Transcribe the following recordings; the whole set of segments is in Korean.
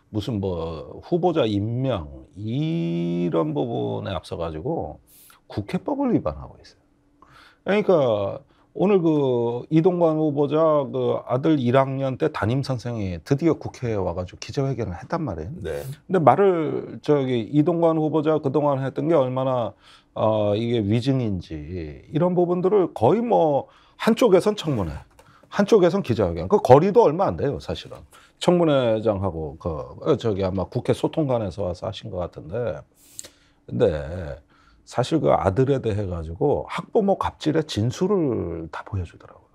무슨 뭐 후보자 임명 이런 부분에 앞서 가지고 국회법을 위반하고 있어요. 그러니까 오늘 그 이동관 후보자 그 아들 1학년 때 담임 선생이 드디어 국회에 와 가지고 기자회견을 했단 말이에요. 네. 근데 말을 이동관 후보자 그동안 했던 게 얼마나 이게 위증인지 이런 부분들을 거의 뭐 한쪽에선 청문회, 한쪽에선 기자회견. 그 거리도 얼마 안 돼요, 사실은. 청문회장하고 아마 국회 소통관에서 와서 하신 것 같은데. 근데 사실 그 아들에 대해 가지고 학부모 갑질의 진술을 다 보여주더라고요.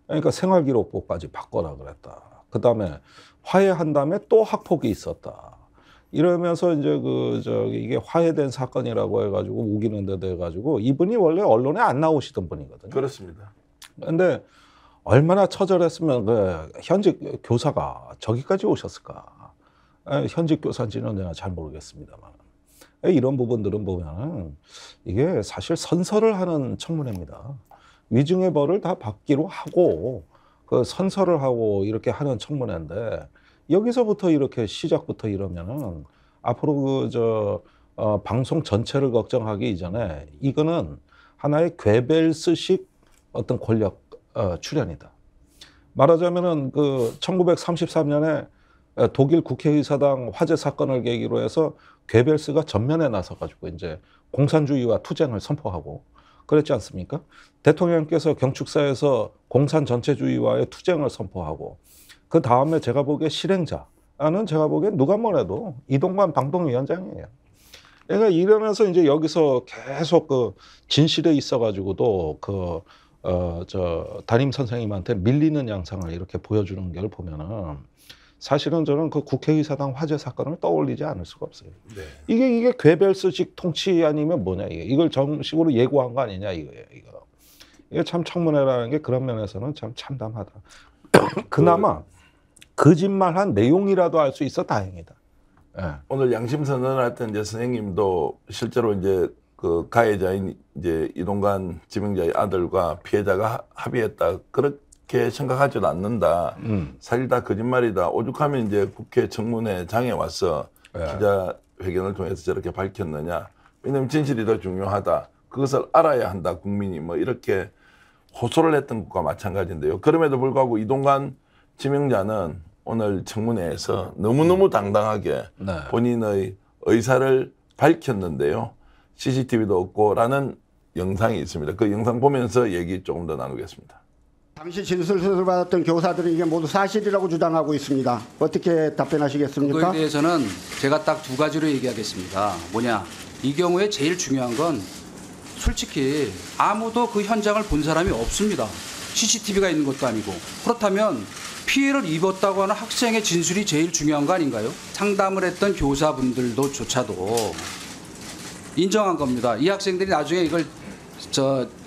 그러니까 생활기록부까지 바꿔라 그랬다. 그다음에 화해한 다음에 또 학폭이 있었다. 이러면서 이제 이게 화해된 사건이라고 해가지고 우기는 데 돼가지고 이분이 원래 언론에 안 나오시던 분이거든요. 그렇습니다. 근데 얼마나 처절했으면 그 현직 교사가 저기까지 오셨을까. 현직 교사인지는 내가 잘 모르겠습니다만. 이런 부분들은 보면은 이게 사실 선서를 하는 청문회입니다. 위증의 벌을 다 받기로 하고 그 선서를 하고 이렇게 하는 청문회인데 여기서부터 이렇게 시작부터 이러면은 앞으로 방송 전체를 걱정하기 이전에 이거는 하나의 괴벨스식 어떤 권력 출현이다. 말하자면은 그 1933년에 독일 국회의사당 화재 사건을 계기로 해서 괴벨스가 전면에 나서 가지고 이제 공산주의와 투쟁을 선포하고 그랬지 않습니까? 대통령께서 경축사에서 공산 전체주의와의 투쟁을 선포하고 그 다음에 제가 보기에 실행자는 제가 보기엔 누가 뭐래도 이동관 방통위원장이에요. 그러니까 이러면서 이제 여기서 계속 그 진실에 있어가지고도 담임 선생님한테 밀리는 양상을 이렇게 보여주는 걸 보면은 사실은 저는 그 국회의사당 화재 사건을 떠올리지 않을 수가 없어요. 네. 이게 괴벨스식 통치 아니면 뭐냐 이게. 이걸 정식으로 예고한 거 아니냐 이거예요. 이게 참 청문회라는 게 그런 면에서는 참 참담하다. 그나마 거짓말한 내용이라도 알 수 있어 다행이다. 예. 오늘 양심 선언을 할 때 이제 선생님도 실제로 이제 그 가해자인 이제 이동관 지명자의 아들과 피해자가 합의했다. 그렇게 생각하지도 않는다. 사실 다 거짓말이다. 오죽하면 이제 국회 청문회장에 와서 기자회견을 통해서 저렇게 밝혔느냐. 왜냐하면 진실이 더 중요하다. 그것을 알아야 한다. 국민이 뭐 이렇게 호소를 했던 것과 마찬가지인데요. 그럼에도 불구하고 이동관 지명자는 오늘 청문회에서 너무너무 당당하게 본인의 의사를 밝혔는데요. CCTV도 없고라는 영상이 있습니다. 그 영상 보면서 얘기 조금 더 나누겠습니다. 당시 진술서를 받았던 교사들은 이게 모두 사실이라고 주장하고 있습니다. 어떻게 답변하시겠습니까? 그거에 대해서는 제가 딱 두 가지로 얘기하겠습니다. 뭐냐, 이 경우에 제일 중요한 건 솔직히 아무도 그 현장을 본 사람이 없습니다. CCTV가 있는 것도 아니고. 그렇다면 피해를 입었다고 하는 학생의 진술이 제일 중요한 거 아닌가요? 상담을 했던 교사분들조차도 인정한 겁니다. 이 학생들이 나중에 이걸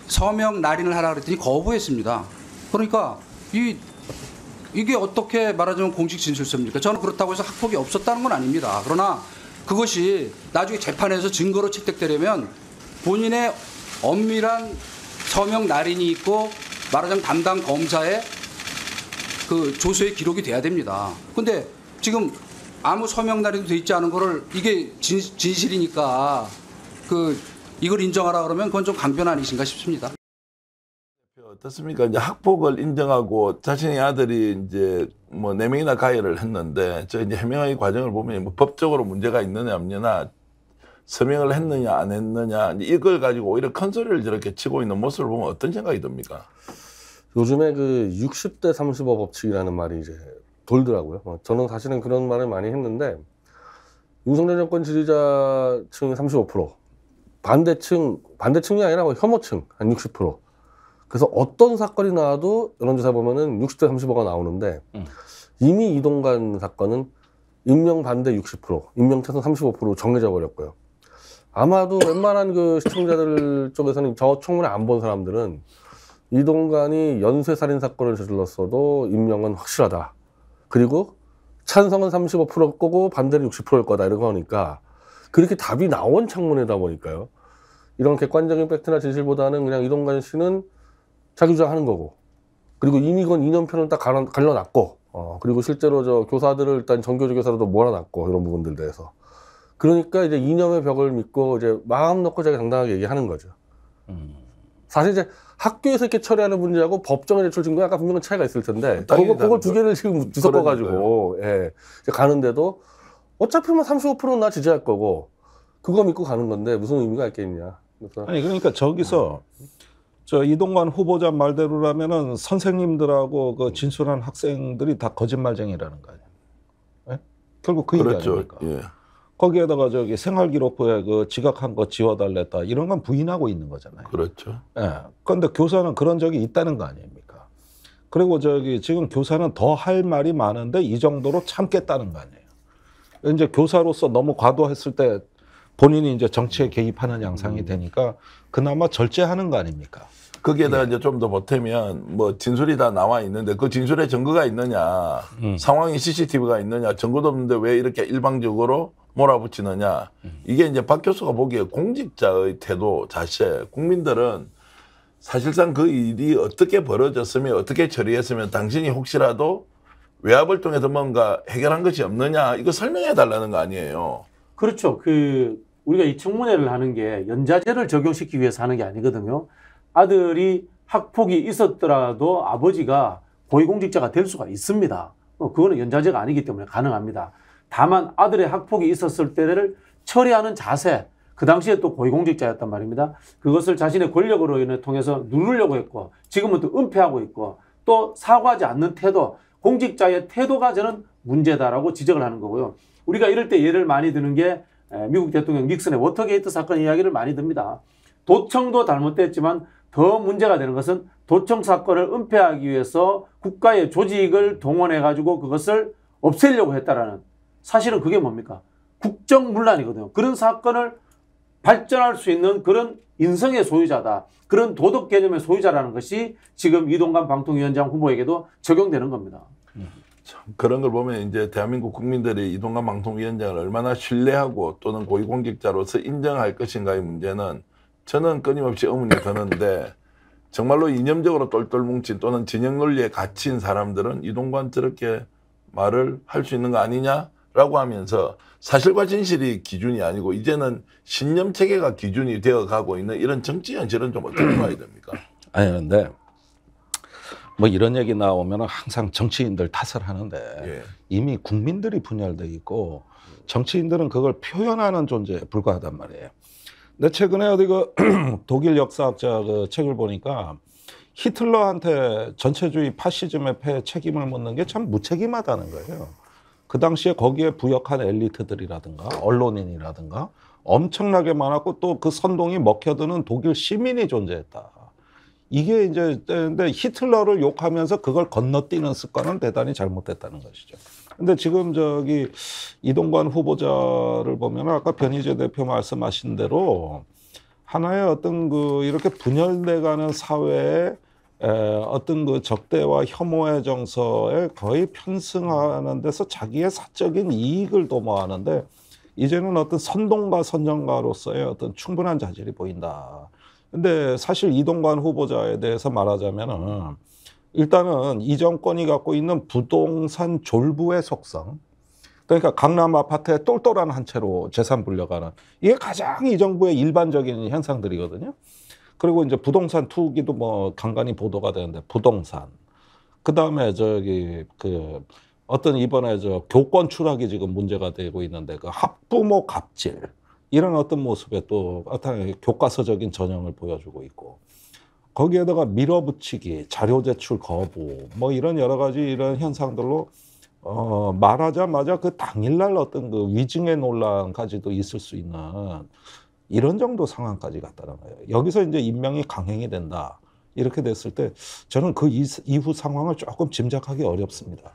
서명 날인을 하라 그랬더니 거부했습니다. 그러니까 이게 어떻게 말하자면 공식 진술서입니까? 저는 그렇다고 해서 학폭이 없었다는 건 아닙니다. 그러나 그것이 나중에 재판에서 증거로 채택되려면 본인의 엄밀한 서명 날인이 있고 말하자면 담당 검사의 그 조서의 기록이 돼야 됩니다. 근데 지금 아무 서명 날인도 돼 있지 않은 거를 이게 진실이니까 이걸 인정하라 그러면 그건 좀 강변 아니신가 싶습니다. 어떻습니까? 이제 학폭을 인정하고 자신의 아들이 이제 뭐 4명이나 가해를 했는데 저 이제 해명의 과정을 보면 뭐 법적으로 문제가 있느냐 없느냐 서명을 했느냐 안 했느냐 이걸 가지고 오히려 큰 소리를 저렇게 치고 있는 모습을 보면 어떤 생각이 듭니까? 요즘에 그 60대 35 법칙이라는 말이 이제 돌더라고요. 저는 사실은 그런 말을 많이 했는데 윤석열 정권 지지자층 35%, 반대층이 아니라 혐오층 한 60%. 그래서 어떤 사건이 나와도 여론조사 보면은 60대 35가 나오는데 이미 이동관 사건은 임명 반대 60%, 임명 찬성 35% 정해져 버렸고요. 아마도 웬만한 그 시청자들 쪽에서는 저 청문회 안 본 사람들은 이동관이 연쇄살인 사건을 저질렀어도 임명은 확실하다. 그리고 찬성은 35%일 거고 반대는 60%일 거다. 이러고 하니까 그렇게 답이 나온 청문회다 보니까요. 이런 객관적인 팩트나 진실보다는 그냥 이동관 씨는 자기 주장하는 거고 그리고 이미 그건 이념표는 딱 갈라놨고 그리고 실제로 저 교사들을 일단 정교조 교사로도 몰아놨고 이런 부분들 대해서. 그러니까 이제 이념의 벽을 믿고 이제 마음 놓고 자기 당당하게 얘기하는 거죠. 사실 이제 학교에서 이렇게 처리하는 문제하고 법정에 제출 증거 약간 분명한 차이가 있을 텐데 그걸 두 개를 지금 뒤섞어가지고 예, 이제 가는데도 어차피 뭐 35%는 나 지지할 거고 그거 믿고 가는 건데 무슨 의미가 있겠냐. 그래서 아니 그러니까 저기서 저 이동관 후보자 말대로라면은 선생님들하고 그 진술한 학생들이 다 거짓말쟁이라는 거 아니에요? 예? 결국 그 얘기 그렇죠. 아닙니까? 예. 거기에다가 저기 생활기록부에 그 지각한 거 지워달랬다 이런 건 부인하고 있는 거잖아요. 그렇죠. 예. 그런데 교사는 그런 적이 있다는 거 아닙니까? 그리고 저기 지금 교사는 더 할 말이 많은데 이 정도로 참겠다는 거 아니에요. 이제 교사로서 너무 과도했을 때 본인이 이제 정치에 개입하는 양상이 되니까 그나마 절제하는 거 아닙니까? 거기에다가 이제 좀 더 보태면 뭐 진술이 다 나와 있는데 그 진술에 증거가 있느냐, 상황이 CCTV가 있느냐, 증거도 없는데 왜 이렇게 일방적으로 몰아붙이느냐. 이게 이제 박 교수가 보기에 공직자의 태도 자체, 국민들은 사실상 그 일이 어떻게 벌어졌으면 어떻게 처리했으면 당신이 혹시라도 외압을 통해서 뭔가 해결한 것이 없느냐 이거 설명해 달라는 거 아니에요. 그렇죠. 우리가 이 청문회를 하는 게 연좌제를 적용시키기 위해서 하는 게 아니거든요. 아들이 학폭이 있었더라도 아버지가 고위공직자가 될 수가 있습니다. 그거는 연좌제가 아니기 때문에 가능합니다. 다만 아들의 학폭이 있었을 때를 처리하는 자세, 그 당시에 또 고위공직자였단 말입니다. 그것을 자신의 권력으로 통해서 누르려고 했고 지금은 또 은폐하고 있고 또 사과하지 않는 태도, 공직자의 태도가 저는 문제다라고 지적을 하는 거고요. 우리가 이럴 때 예를 많이 드는 게 미국 대통령 닉슨의 워터게이트 사건 이야기를 많이 듭니다. 도청도 잘못됐지만 더 문제가 되는 것은 도청 사건을 은폐하기 위해서 국가의 조직을 동원해가지고 그것을 없애려고 했다라는, 사실은 그게 뭡니까? 국정문란이거든요. 그런 사건을 발전할 수 있는 그런 인성의 소유자다. 그런 도덕 개념의 소유자라는 것이 지금 이동관 방통위원장 후보에게도 적용되는 겁니다. 그런 걸 보면 이제 대한민국 국민들이 이동관 방통위원장을 얼마나 신뢰하고 또는 고위공직자로서 인정할 것인가의 문제는 저는 끊임없이 의문이 드는데 정말로 이념적으로 똘똘 뭉친 또는 진영 논리에 갇힌 사람들은 이동관 저렇게 말을 할 수 있는 거 아니냐라고 하면서 사실과 진실이 기준이 아니고 이제는 신념 체계가 기준이 되어 가고 있는 이런 정치 현실은 좀 어떻게 봐야 됩니까? 아니 근데 뭐 이런 얘기 나오면 항상 정치인들 탓을 하는데 예. 이미 국민들이 분열돼 있고 정치인들은 그걸 표현하는 존재에 불과하단 말이에요. 근데 최근에 어디 그 독일 역사학자 그 책을 보니까 히틀러한테 전체주의 파시즘의 폐해 책임을 묻는 게 참 무책임하다는 거예요. 그 당시에 거기에 부역한 엘리트들이라든가 언론인이라든가 엄청나게 많았고 또 그 선동이 먹혀드는 독일 시민이 존재했다. 이게 이제 근데 히틀러를 욕하면서 그걸 건너뛰는 습관은 대단히 잘못됐다는 것이죠. 근데 지금 저기 이동관 후보자를 보면 아까 변희재 대표 말씀하신 대로 하나의 어떤 그 이렇게 분열돼가는 사회에 어떤 그 적대와 혐오의 정서에 거의 편승하는 데서 자기의 사적인 이익을 도모하는데 이제는 어떤 선동가 선정가로서의 어떤 충분한 자질이 보인다. 근데 사실 이동관 후보자에 대해서 말하자면은 일단은 이 정권이 갖고 있는 부동산 졸부의 속성, 그러니까 강남 아파트에 똘똘한 한 채로 재산 불려가는 이게 가장 이 정부의 일반적인 현상들이거든요. 그리고 이제 부동산 투기도 뭐 간간히 보도가 되는데 부동산, 그 다음에 저기 그 어떤 이번에 저 교권 추락이 지금 문제가 되고 있는데 그 학부모 갑질 이런 어떤 모습에 또 어떤 교과서적인 전형을 보여주고 있고 거기에다가 밀어붙이기, 자료 제출 거부 뭐 이런 여러 가지 이런 현상들로 말하자마자 그 당일날 어떤 그 위증의 논란까지도 있을 수 있는 이런 정도 상황까지 갔다는 거예요. 여기서 이제 임명이 강행이 된다. 이렇게 됐을 때 저는 그 이후 상황을 조금 짐작하기 어렵습니다.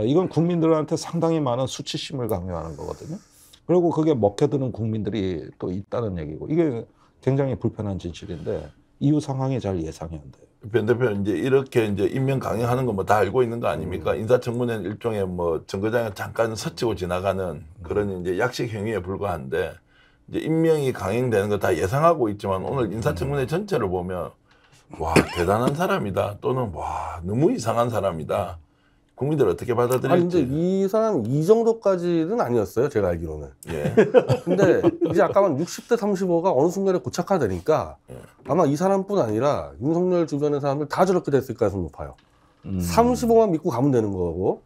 이건 국민들한테 상당히 많은 수치심을 강요하는 거거든요. 그리고 그게 먹혀드는 국민들이 또 있다는 얘기고 이게 굉장히 불편한 진실인데 이후 상황이 잘 예상이 안 돼요. 변 대표 이제 이렇게 이제 임명 강행하는 거 뭐 다 알고 있는 거 아닙니까? 인사청문회는 일종의 뭐 정거장에 잠깐 스치고 지나가는 그런 이제 약식 행위에 불과한데 이제 임명이 강행되는 거 다 예상하고 있지만 오늘 인사청문회 전체를 보면 와 대단한 사람이다 또는 와 너무 이상한 사람이다 국민들 어떻게 아니 근데 받아들일지. 이 사람 이 정도까지는 아니었어요. 제가 알기로는. 예. 근데 이제 아까 말 60대 35가 어느 순간에 고착화되니까 아마 이 사람뿐 아니라 윤석열 주변의 사람들 다 저렇게 됐을 가능성이 높아요. 35만 믿고 가면 되는 거고.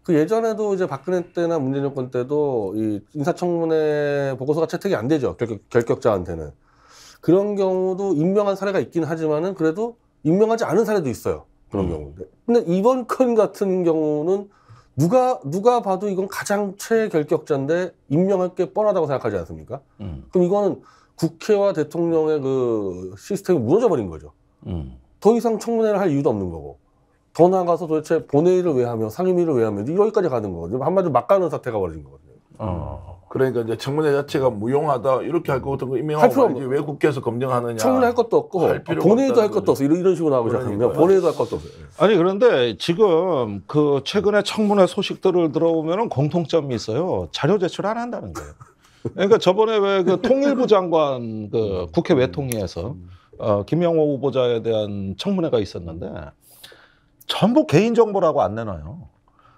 그 예전에도 이제 박근혜 때나 문재인 정권 때도 이 인사청문회 보고서가 채택이 안 되죠. 결격자한테는. 그런 경우도 임명한 사례가 있긴 하지만은 그래도 임명하지 않은 사례도 있어요. 그런 경우인데. 근데 이번 건 같은 경우는 누가 봐도 이건 가장 최결격자인데 임명할 게 뻔하다고 생각하지 않습니까? 그럼 이거는 국회와 대통령의 그 시스템이 무너져 버린 거죠. 더 이상 청문회를 할 이유도 없는 거고. 더 나아가서 도대체 본회의를 왜 하며 상임위를 왜 하며 여기까지 가는 거거든요. 한마디로 막 가는 사태가 벌어진 거거든요. 그러니까 이제 청문회 자체가 무용하다 이렇게 할 것 같은 거 할 임명하고 필요 말이지 왜 국회에서 검증하느냐. 청문회 할 것도 없고 할 필요가 본회의도 할 없다는 것도 없어. 이런 식으로 나오고 시작하면 그러니까요. 본회의도 할 것도 없어요. 아니 그런데 지금 그 최근에 청문회 소식들을 들어보면은 공통점이 있어요. 자료 제출 안 한다는 거예요. 그러니까 저번에 왜 그 통일부 장관 그 국회 외통위에서 김영호 후보자에 대한 청문회가 있었는데 전부 개인 정보라고 안 내놔요.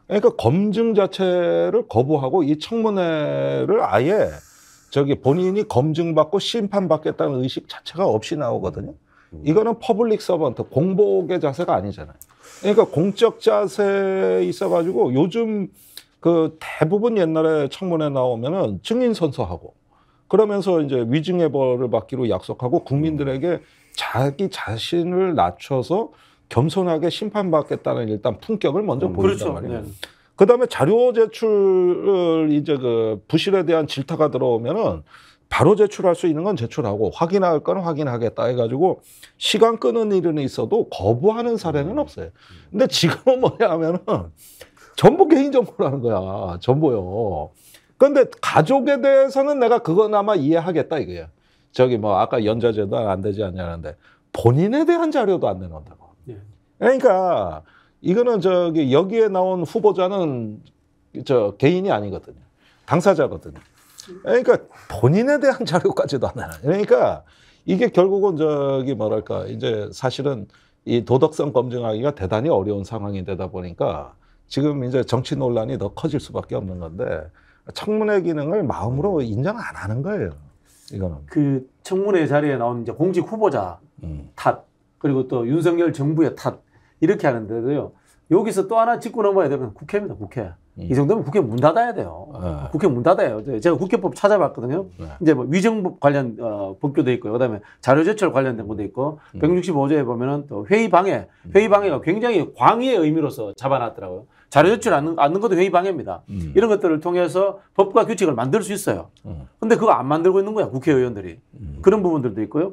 그러니까 검증 자체를 거부하고 이 청문회를 아예 저기 본인이 검증받고 심판받겠다는 의식 자체가 없이 나오거든요. 이거는 퍼블릭 서번트, 공복의 자세가 아니잖아요. 그러니까 공적 자세에 있어가지고 요즘 그 대부분 옛날에 청문회 나오면은 증인 선서하고 그러면서 이제 위증의 벌을 받기로 약속하고 국민들에게 자기 자신을 낮춰서 겸손하게 심판받겠다는 일단 품격을 먼저 보인단 그렇죠. 말이에요. 네. 그다음에 자료 제출 이제 그 부실에 대한 질타가 들어오면은 바로 제출할 수 있는 건 제출하고 확인할 건 확인하겠다 해가지고 시간 끄는 일은 있어도 거부하는 사례는 없어요. 근데 지금은 뭐냐 하면은 전부 개인정보라는 거야. 전부요. 그런데 가족에 대해서는 내가 그거나마 이해하겠다 이거야. 저기 뭐 아까 연좌제도 안 되지 않냐는데 본인에 대한 자료도 안 내놓는다고. 네. 그러니까 이거는 저기 여기에 나온 후보자는 저 개인이 아니거든요. 당사자거든요. 그러니까 본인에 대한 자료까지도 안 내놔요. 그러니까 이게 결국은 저기 뭐랄까 이제 사실은 이 도덕성 검증하기가 대단히 어려운 상황이 되다 보니까 지금 이제 정치 논란이 더 커질 수밖에 없는 건데 청문회 기능을 마음으로 인정 안 하는 거예요. 이거는. 그 청문회 자리에 나온 이제 공직 후보자 탓 그리고 또 윤석열 정부의 탓 이렇게 하는데도요. 여기서 또 하나 짚고 넘어야 되면 국회입니다. 국회. 이 정도면 국회 문 닫아야 돼요. 국회 문 닫아요. 제가 국회법 찾아봤거든요. 이제 뭐 위정법 관련 법규도 있고요. 그다음에 자료제출 관련된 것도 있고 165조에 보면은 또 회의 방해가 굉장히 광의의 의미로서 잡아놨더라고요. 자료제출 않는 것도 회의 방해입니다. 이런 것들을 통해서 법과 규칙을 만들 수 있어요. 근데 그거 안 만들고 있는 거야 국회의원들이. 그런 부분들도 있고요.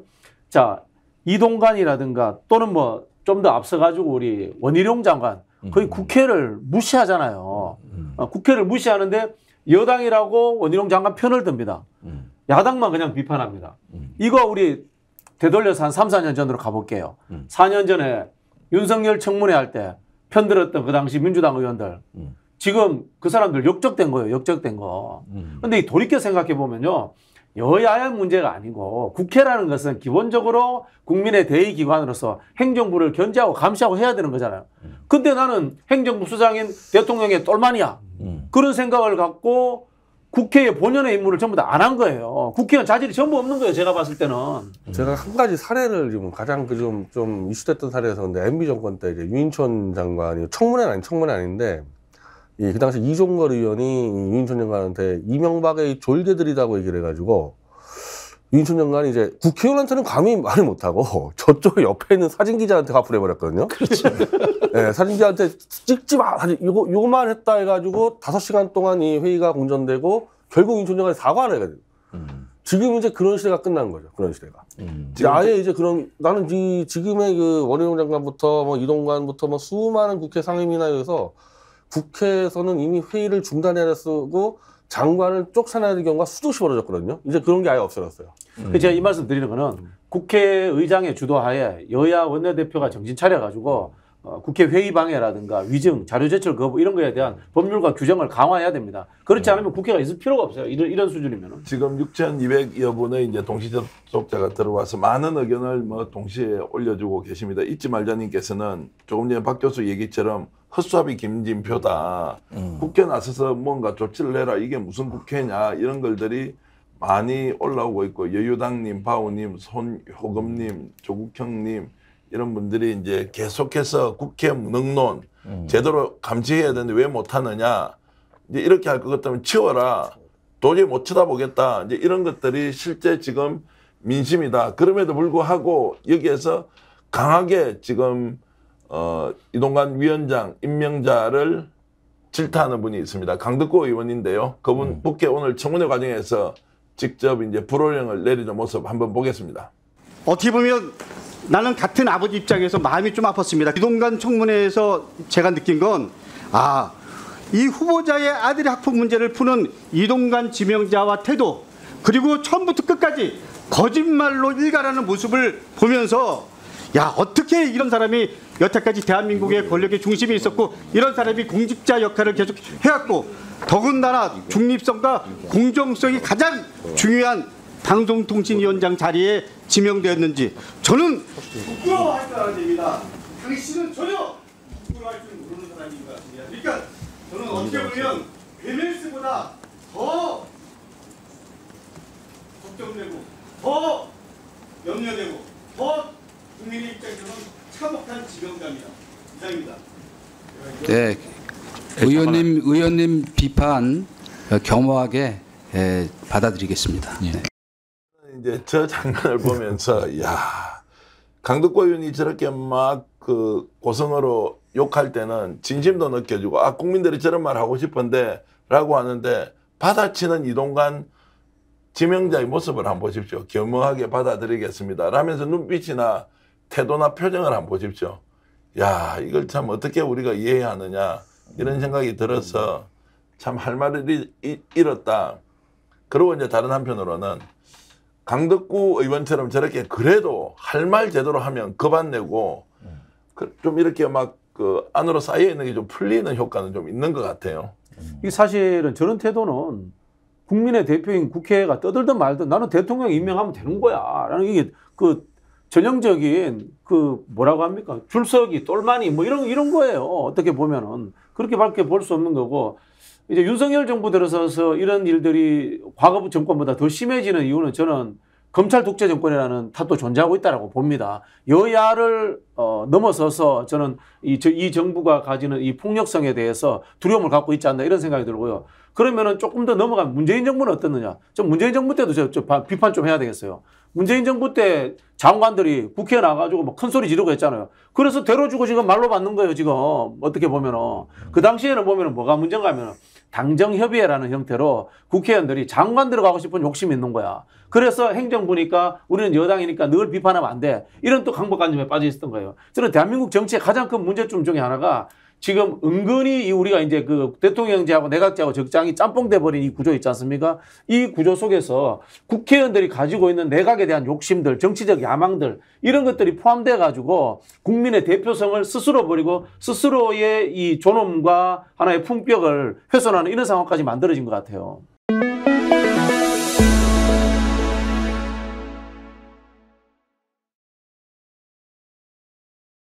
자 이동관이라든가 또는 뭐 좀 더 앞서가지고 우리 원희룡 장관 거의 국회를 무시하잖아요. 국회를 무시하는데 여당이라고 원희룡 장관 편을 듭니다. 야당만 그냥 비판합니다. 이거 우리 되돌려서 한 3, 4년 전으로 가볼게요. 4년 전에 윤석열 청문회 할 때 편들었던 그 당시 민주당 의원들 지금 그 사람들 역적된 거예요. 역적된 거. 근데 돌이켜 생각해 보면요. 여야의 문제가 아니고 국회라는 것은 기본적으로 국민의 대의기관으로서 행정부를 견제하고 감시하고 해야 되는 거잖아요. 근데 나는 행정부 수장인 대통령의 똘마니야. 그런 생각을 갖고 국회의 본연의 임무를 전부 다 안 한 거예요. 국회의원 자질이 전부 없는 거예요. 제가 봤을 때는. 제가 한 가지 사례를 지금 가장 그 좀 이슈됐던 사례에서 근데 MB 정권 때 이제 유인촌 장관이 청문회 아닌데 그 당시 이종걸 의원이 유인촌 장관한테 이명박의 졸개들이라고 얘기를 해가지고 유인촌 장관이 이제 국회의원한테는 감히 말을 못하고 저쪽 옆에 있는 사진기자한테 화풀이 해버렸거든요. 그렇죠. 네, 사진기자한테 찍지 마! 요거만 했다 해가지고 5시간 동안 이 회의가 공전되고 결국 유인촌 장관이 사과를 해가지고 지금 이제 그런 시대가 끝난 거죠. 그런 시대가. 아예 이제 나는 지금의 그 원희룡 장관부터 뭐 이동관부터 뭐 수많은 국회 상임위나에서 국회에서는 이미 회의를 중단해야 쓰고 장관을 쫓아내야 될 경우가 수두시 벌어졌거든요. 이제 그런 게 아예 없어졌어요. 제가 이 말씀 드리는 거는 국회의장의 주도하에 여야 원내대표가 정신 차려가지고 국회 회의 방해라든가 위증, 자료제출 거부 이런 거에 대한 법률과 규정을 강화해야 됩니다. 그렇지 않으면 국회가 있을 필요가 없어요. 이런 수준이면은. 지금 6,200여 분의 이제 동시 접속자가 들어와서 많은 의견을 뭐 동시에 올려주고 계십니다. 잊지 말자님께서는 조금 전에 박 교수 얘기처럼 헛수합이 김진표다. 국회 나서서 뭔가 조치를 내라. 이게 무슨 국회냐. 이런 걸들이 많이 올라오고 있고 여유당님, 바우님, 손효금님, 조국형님 이런 분들이 이제 계속해서 국회 무능론 제대로 감시해야 되는데 왜 못하느냐. 이제 이렇게 할 것 같다면 치워라. 도저히 못 쳐다보겠다. 이제 이런 것들이 실제 지금 민심이다. 그럼에도 불구하고 여기에서 강하게 지금 이동관 위원장 임명자를 질타하는 분이 있습니다. 강덕구 의원인데요. 그분 국회 오늘 청문회 과정에서 직접 이제 불호령을 내리는 모습 한번 보겠습니다. 어떻게 보면 나는 같은 아버지 입장에서 마음이 좀 아팠습니다. 이동관 청문회에서 제가 느낀 건 이 후보자의 아들의 학폭 문제를 푸는 이동관 지명자와 태도 그리고 처음부터 끝까지 거짓말로 일갈하는 모습을 보면서 어떻게 이런 사람이 여태까지 대한민국의 권력의 중심에 있었고 이런 사람이 공직자 역할을 계속 해왔고 더군다나 중립성과 공정성이 가장 중요한 방송통신위원장 자리에 지명되었는지 저는 부끄러워할 줄 알아야 당신은 전혀 부끄러워할 줄 모르는 사람인 것 같습니다. 그러니까 저는 어떻게 보면 괴멸스보다 더 걱정되고 더 염려되고 더 국민의 입장에서는 참혹한 지명자입니다. 이상입니다. 네, 의원님 비판 겸허하게 받아들이겠습니다. 네. 이제 저 장면을 보면서 강덕구 의원이 저렇게 막 그 고성어로 욕할 때는 진심도 느껴지고 국민들이 저런 말 하고 싶은데 라고 하는데 받아치는 이동관 지명자의 모습을 한번 보십시오. 겸허하게 받아들이겠습니다 라면서 눈빛이나 태도나 표정을 한번 보십시오. 이걸 참 어떻게 우리가 이해해야 하느냐 이런 생각이 들어서 참 할 말을 잃었다. 그리고 이제 다른 한편으로는 강덕구 의원처럼 저렇게 그래도 할 말 제대로 하면 겁 안 내고 좀 이렇게 막 그 안으로 쌓여 있는 게 좀 풀리는 효과는 좀 있는 것 같아요. 이게 사실은 저런 태도는 국민의 대표인 국회가 떠들든 말든 나는 대통령 임명하면 되는 거야. 라는 이게 그 전형적인 그 뭐라고 합니까? 줄서기, 똘마니 뭐 이런 거예요. 어떻게 보면은. 그렇게밖에 볼 수 없는 거고 이제 윤석열 정부 들어서서 이런 일들이 과거 정권보다 더 심해지는 이유는 저는 검찰 독재 정권이라는 탓도 존재하고 있다고 봅니다. 여야를 넘어서서 저는 이 정부가 가지는 이 폭력성에 대해서 두려움을 갖고 있지 않나 이런 생각이 들고요. 그러면은 조금 더 넘어가면 문재인 정부는 어떻느냐? 좀 문재인 정부 때도 저 비판 좀 해야 되겠어요. 문재인 정부 때 장관들이 국회에 나가지고 뭐 큰 소리 지르고 했잖아요. 그래서 대로주고 지금 말로 받는 거예요, 지금. 어떻게 보면은. 그 당시에는 보면은 뭐가 문제인가 하면은 당정협의회라는 형태로 국회의원들이 장관 들어가고 싶은 욕심이 있는 거야. 그래서 행정부니까 우리는 여당이니까 늘 비판하면 안 돼. 이런 또 강박관념에 빠져 있었던 거예요. 저는 대한민국 정치의 가장 큰 문제점 중에 하나가 지금 은근히 우리가 이제 그 대통령제하고 내각제하고 적장이 짬뽕돼 버린 이 구조 있지 않습니까? 이 구조 속에서 국회의원들이 가지고 있는 내각에 대한 욕심들, 정치적 야망들 이런 것들이 포함돼 가지고 국민의 대표성을 스스로 버리고 스스로의 이 존엄과 하나의 품격을 훼손하는 이런 상황까지 만들어진 것 같아요.